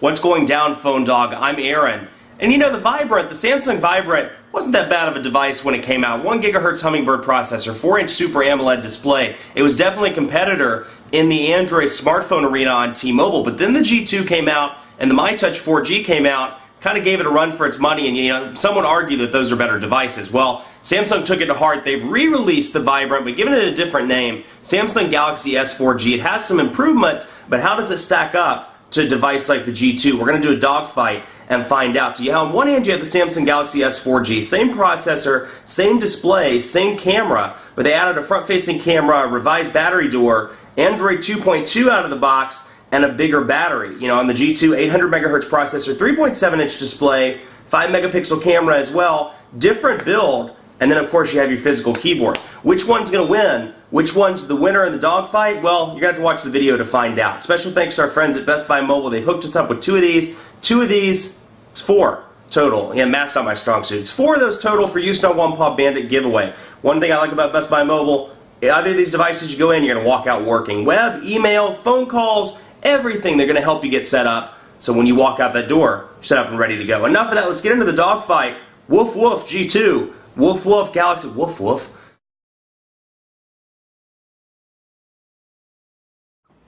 What's going down, Phone Dog? I'm Aaron. And you know, the Samsung Vibrant wasn't that bad of a device when it came out. 1 GHz Hummingbird processor, 4-inch Super AMOLED display. It was definitely a competitor in the Android smartphone arena on T-Mobile. But then the G2 came out and the MyTouch 4G came out, kind of gave it a run for its money, and you know, some would argue that those are better devices. Well, Samsung took it to heart. They've re-released the Vibrant, but given it a different name, Samsung Galaxy S4G. It has some improvements, but how does it stack up to a device like the G2? We're going to do a dogfight and find out. So you have, on one hand, you have the Samsung Galaxy S4G, same processor, same display, same camera, but they added a front-facing camera, a revised battery door, Android 2.2 out of the box, and a bigger battery. You know, on the G2, 800 megahertz processor, 3.7-inch display, 5-megapixel camera as well, different build, and then of course you have your physical keyboard. Which one's going to win? Which one's the winner in the dogfight? Well, you're going to have to watch the video to find out. Special thanks to our friends at Best Buy Mobile. They hooked us up with two of these. It's 4 total. Yeah, math's not my strong suit. It's 4 of those total for use in our One Paw Bandit giveaway. One thing I like about Best Buy Mobile, either of these devices you go in, you're going to walk out working. Web, email, phone calls, everything, they're going to help you get set up. So when you walk out that door, you're set up and ready to go. Enough of that. Let's get into the dogfight. Woof woof G2. Woof woof Galaxy. Woof woof.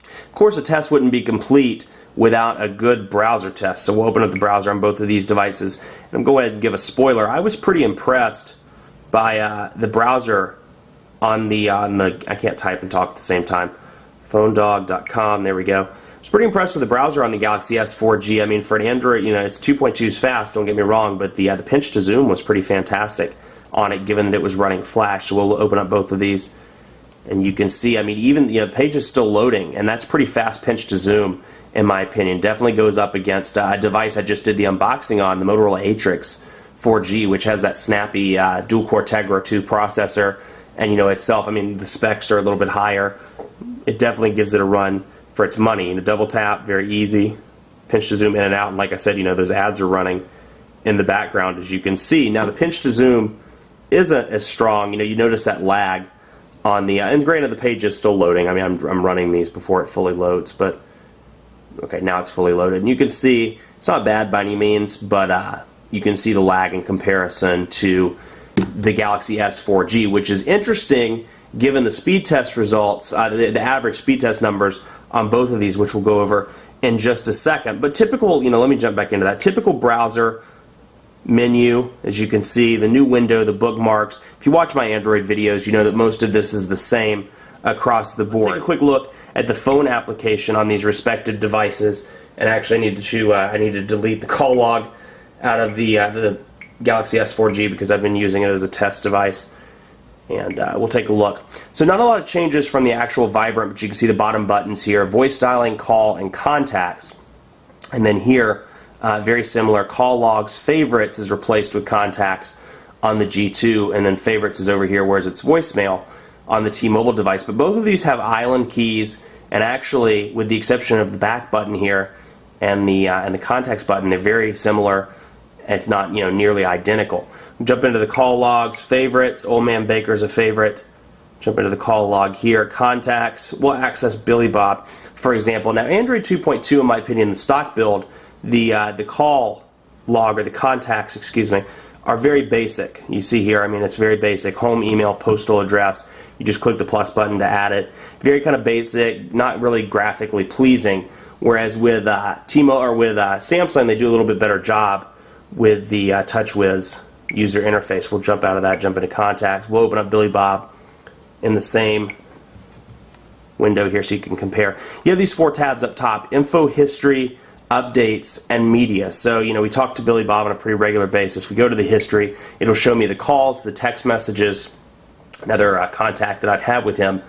Of course, a test wouldn't be complete without a good browser test. So we'll open up the browser on both of these devices. And I'm going to go ahead and give a spoiler. I was pretty impressed by the browser on the I can't type and talk at the same time. PhoneDog.com. There we go. I was pretty impressed with the browser on the Galaxy S4G. I mean, for an Android, you know, it's 2.2 is fast, don't get me wrong, but the pinch to zoom was pretty fantastic on it, given that it was running Flash. So we'll open up both of these, and you can see, I mean, even, you know, the page is still loading, and that's pretty fast pinch to zoom, in my opinion. Definitely goes up against a device I just did the unboxing on, the Motorola Atrix 4G, which has that snappy dual-core Tegra 2 processor, and, you know, itself, I mean, the specs are a little bit higher. It definitely gives it a run for its money. And the double tap, very easy. Pinch to zoom in and out, and like I said, you know, those ads are running in the background, as you can see. Now, the pinch to zoom isn't as strong. You know, you notice that lag on the, and granted, the page is still loading. I mean, I'm running these before it fully loads, but okay, now it's fully loaded. And you can see, it's not bad by any means, but you can see the lag in comparison to the Galaxy S4G, which is interesting given the speed test results, the average speed test numbers on both of these, which we'll go over in just a second. But typical, you know, let me jump back into that. Typical browser menu, as you can see, the new window, the bookmarks. If you watch my Android videos, you know that most of this is the same across the board. Let's take a quick look at the phone application on these respective devices. And actually, I need to delete the call log out of the Galaxy S4G because I've been using it as a test device. And we'll take a look. So not a lot of changes from the actual Vibrant, but you can see the bottom buttons here: voice dialing, call, and contacts. And then here, very similar, call logs, favorites is replaced with contacts on the G2, and then favorites is over here, whereas it's voicemail on the T-Mobile device. But both of these have island keys, and actually, with the exception of the back button here and the contacts button, they're very similar, if not, you know, nearly identical. Jump into the call logs, favorites. Old Man Baker's a favorite. Jump into the call log here. Contacts. We'll access Billy Bob, for example. Now, Android 2.2, in my opinion, the stock build, the call log, or the contacts, excuse me, are very basic. You see here, I mean, it's very basic. Home, email, postal address. You just click the plus button to add it. Very kind of basic, not really graphically pleasing. Whereas with T-Mobile or with Samsung, they do a little bit better job with the TouchWiz user interface. We'll jump out of that, jump into contacts. We'll open up Billy Bob in the same window here so you can compare. You have these 4 tabs up top: info, history, updates, and media. So, you know, we talk to Billy Bob on a pretty regular basis. We go to the history. It'll show me the calls, the text messages, another contact that I've had with him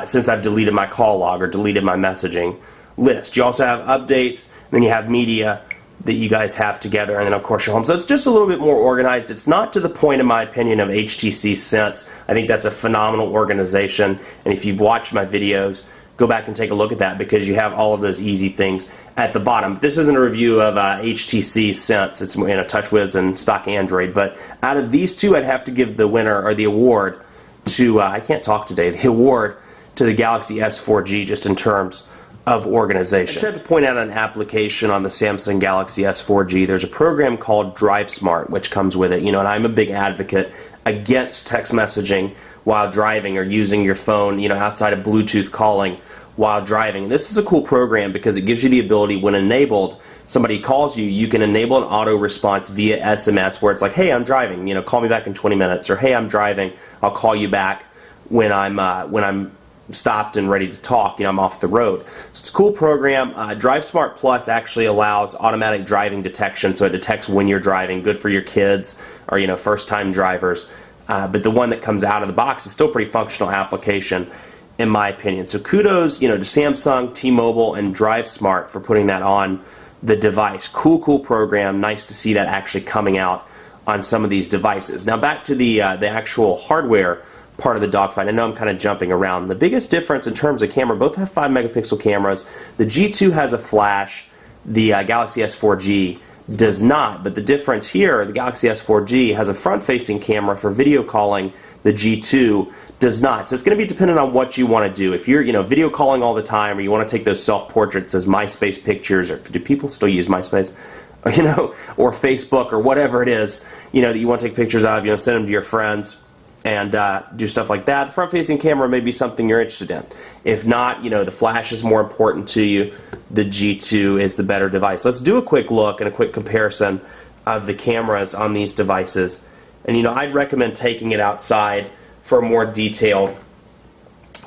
since I've deleted my call log or deleted my messaging list. You also have updates, and then you have media that you guys have together, and then of course your home. So it's just a little bit more organized. It's not to the point, in my opinion, of HTC Sense. I think that's a phenomenal organization, and if you've watched my videos, go back and take a look at that, because you have all of those easy things at the bottom. This isn't a review of HTC Sense. It's, you know, TouchWiz and stock Android, but out of these two, I'd have to give the winner, or the award, to I can't talk today, the award to the Galaxy S4G, just in terms of organization. I have to point out an application on the Samsung Galaxy S4G. There's a program called Drive Smart, which comes with it. You know, and I'm a big advocate against text messaging while driving or using your phone, you know, outside of Bluetooth calling while driving. And this is a cool program because it gives you the ability, when enabled, somebody calls you, you can enable an auto response via SMS where it's like, hey, I'm driving, you know, call me back in 20 minutes, or hey, I'm driving, I'll call you back when I'm stopped and ready to talk, you know, I'm off the road. So it's a cool program. Drive Smart Plus actually allows automatic driving detection, so it detects when you're driving, good for your kids or, you know, first-time drivers. But the one that comes out of the box is still a pretty functional application, in my opinion. So kudos, you know, to Samsung, T-Mobile, and Drive Smart for putting that on the device. Cool program. Nice to see that actually coming out on some of these devices. Now back to the actual hardware part of the Dogfight. I know I'm kind of jumping around. The biggest difference in terms of camera, both have 5 megapixel cameras. The G2 has a flash. The Galaxy S4G does not. But the difference here, the Galaxy S4G has a front-facing camera for video calling. The G2 does not. So it's going to be dependent on what you want to do. If you're, you know, video calling all the time, or you want to take those self-portraits as MySpace pictures, or do people still use MySpace? Or, you know, or Facebook, or whatever it is, you know, that you want to take pictures of, you know, send them to your friends and do stuff like that. The front-facing camera may be something you're interested in. If not, you know, the flash is more important to you. The G2 is the better device. Let's do a quick look and a quick comparison of the cameras on these devices. And, you know, I'd recommend taking it outside for a more detailed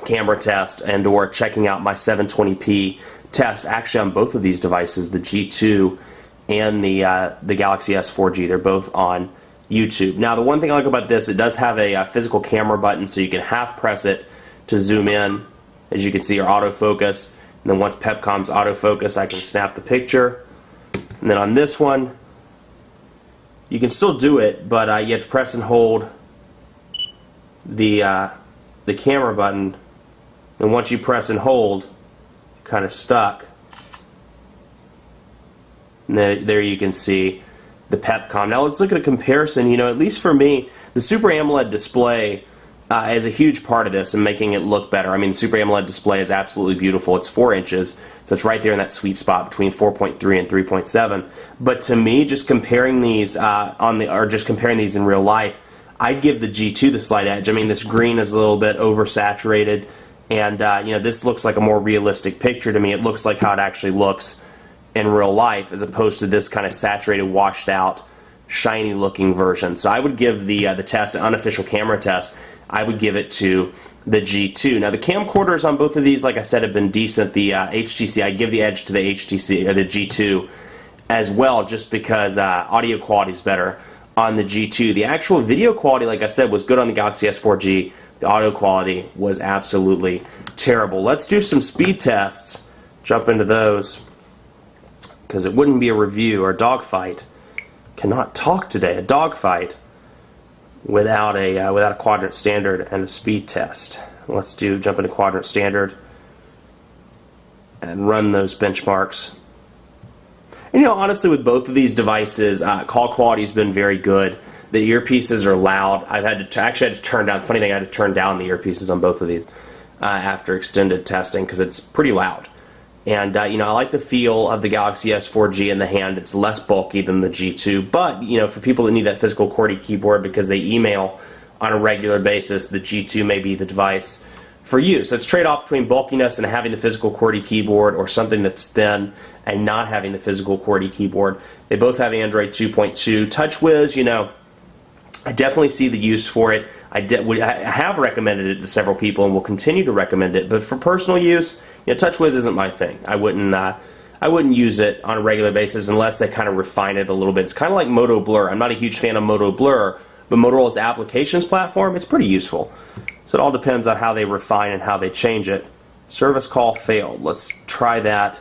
camera test and or checking out my 720p test actually on both of these devices, the G2 and the Galaxy S4G. They're both on YouTube. Now, the one thing I like about this, it does have a physical camera button, so you can half press it to zoom in, as you can see, or autofocus. And then once Pepcom's autofocused, I can snap the picture. And then on this one, you can still do it, but you have to press and hold the camera button. And once you press and hold, you're kind of stuck. And there you can see the Pepcom. Now let's look at a comparison. You know, at least for me, the Super AMOLED display is a huge part of this and making it look better. I mean, the Super AMOLED display is absolutely beautiful. It's 4 inches, so it's right there in that sweet spot between 4.3 and 3.7. But to me, just comparing these comparing these in real life, I'd give the G2 the slight edge. I mean, this green is a little bit oversaturated, and you know, this looks like a more realistic picture to me. It looks like how it actually looks in real life, as opposed to this kind of saturated, washed out, shiny looking version. So I would give the test, an unofficial camera test, I would give it to the G2. Now the camcorders on both of these, like I said, have been decent. The HTC, I give the edge to the HTC or the G2 as well, just because audio quality is better on the G2. The actual video quality, like I said, was good on the Galaxy S4G. The audio quality was absolutely terrible. Let's do some speed tests. Jump into those, because it wouldn't be a review or a Dogfight. Cannot talk today. A Dogfight without a quadrant standard and a speed test. Let's jump into quadrant standard and run those benchmarks. And, you know, honestly, with both of these devices, call quality has been very good. The earpieces are loud. I've had to actually had to turn down. Funny thing, I had to turn down the earpieces on both of these after extended testing because it's pretty loud. And you know, I like the feel of the Galaxy S4G in the hand. It's less bulky than the G2, but you know, for people that need that physical QWERTY keyboard because they email on a regular basis, the G2 may be the device for you. So it's trade-off between bulkiness and having the physical QWERTY keyboard, or something that's thin and not having the physical QWERTY keyboard. They both have Android 2.2. TouchWiz, you know, I definitely see the use for it. I have recommended it to several people and will continue to recommend it. But for personal use, you know, TouchWiz isn't my thing. I wouldn't use it on a regular basis unless they kind of refine it a little bit. It's kind of like Moto Blur. I'm not a huge fan of Moto Blur, but Motorola's applications platform, it's pretty useful. So it all depends on how they refine and how they change it. Service call failed. Let's try that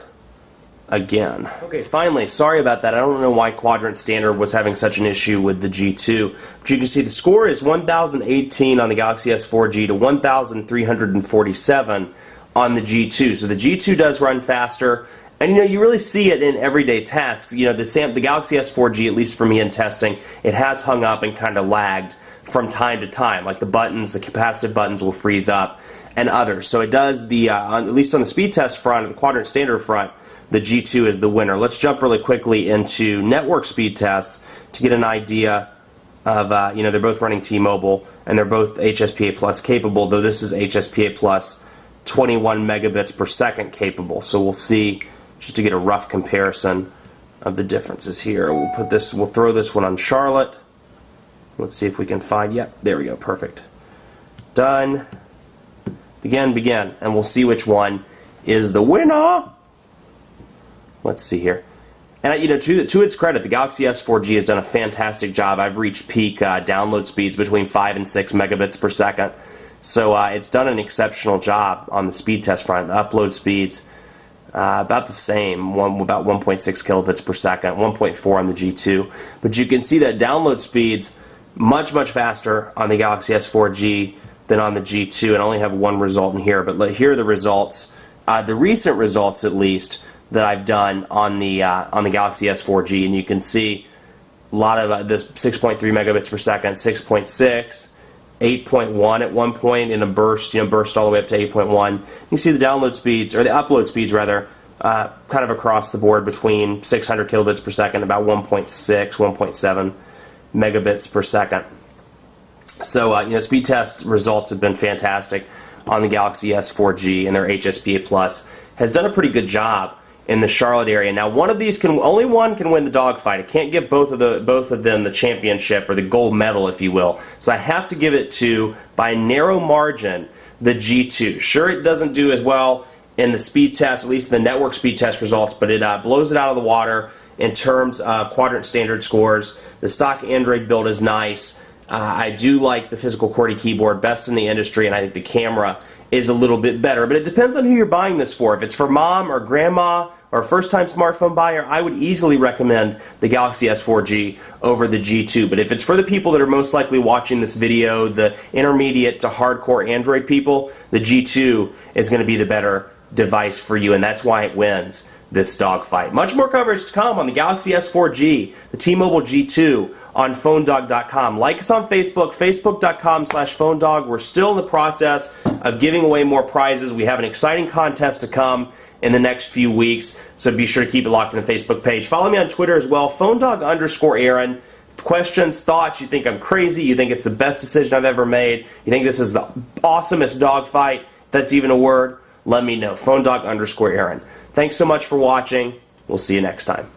again. Okay, finally, sorry about that. I don't know why Quadrant Standard was having such an issue with the G2. But you can see the score is 1018 on the Galaxy S4G to 1347 on the G2. So the G2 does run faster. And you know, you really see it in everyday tasks. You know, the Galaxy S4G, at least for me in testing, it has hung up and kind of lagged from time to time. Like the buttons, the capacitive buttons will freeze up, and others. So it does at least on the speed test front, the quadrant standard front, the G2 is the winner. Let's jump really quickly into network speed tests to get an idea of, they're both running T-Mobile, and they're both HSPA Plus capable, though this is HSPA Plus 21 megabits per second capable. So we'll see, just to get a rough comparison of the differences here. We'll throw this one on Charlotte. Let's see if we can find, yep, there we go, perfect. Done. Begin, and we'll see which one is the winner. Let's see here. And to its credit, the Galaxy S4G has done a fantastic job. I've reached peak download speeds between 5 and 6 megabits per second. So it's done an exceptional job on the speed test front. The upload speeds, about the same, about 1.6 kilobits per second, 1.4 on the G2. But you can see that download speeds much faster on the Galaxy S4G than on the G2. And I only have one result in here, but here are the results, the recent results at least, that I've done on the Galaxy S4G, and you can see a lot of the 6.3 megabits per second, 6.6, 8.1 at one point in a burst, burst all the way up to 8.1. You see the download speeds, or the upload speeds rather, kind of across the board between 600 kilobits per second, about 1.6, 1.7 megabits per second. So speed test results have been fantastic on the Galaxy S4G, and their HSPA Plus has done a pretty good job in the Charlotte area. Now, only one can win the dogfight. I can't give both of them the championship or the gold medal, if you will. So I have to give it to, by a narrow margin, the G2. Sure, it doesn't do as well in the speed test, at least the network speed test results, but it blows it out of the water in terms of quadrant standard scores. The stock Android build is nice. I do like the physical QWERTY keyboard, best in the industry, and I think the camera is a little bit better. But it depends on who you're buying this for. If it's for mom or grandma or a first-time smartphone buyer, I would easily recommend the Galaxy S4G over the G2. But if it's for the people that are most likely watching this video, the intermediate to hardcore Android people, the G2 is going to be the better device for you, and that's why it wins this dogfight. Much more coverage to come on the Galaxy S4G, the T-Mobile G2, on PhoneDog.com. Like us on Facebook, Facebook.com/PhoneDog. We're still in the process of giving away more prizes. We have an exciting contest to come in the next few weeks, so be sure to keep it locked in the Facebook page. Follow me on Twitter as well, PhoneDog_Aaron. Questions, thoughts, you think I'm crazy, you think it's the best decision I've ever made, you think this is the awesomest dogfight, that's even a word, let me know. PhoneDog_Aaron. Thanks so much for watching. We'll see you next time.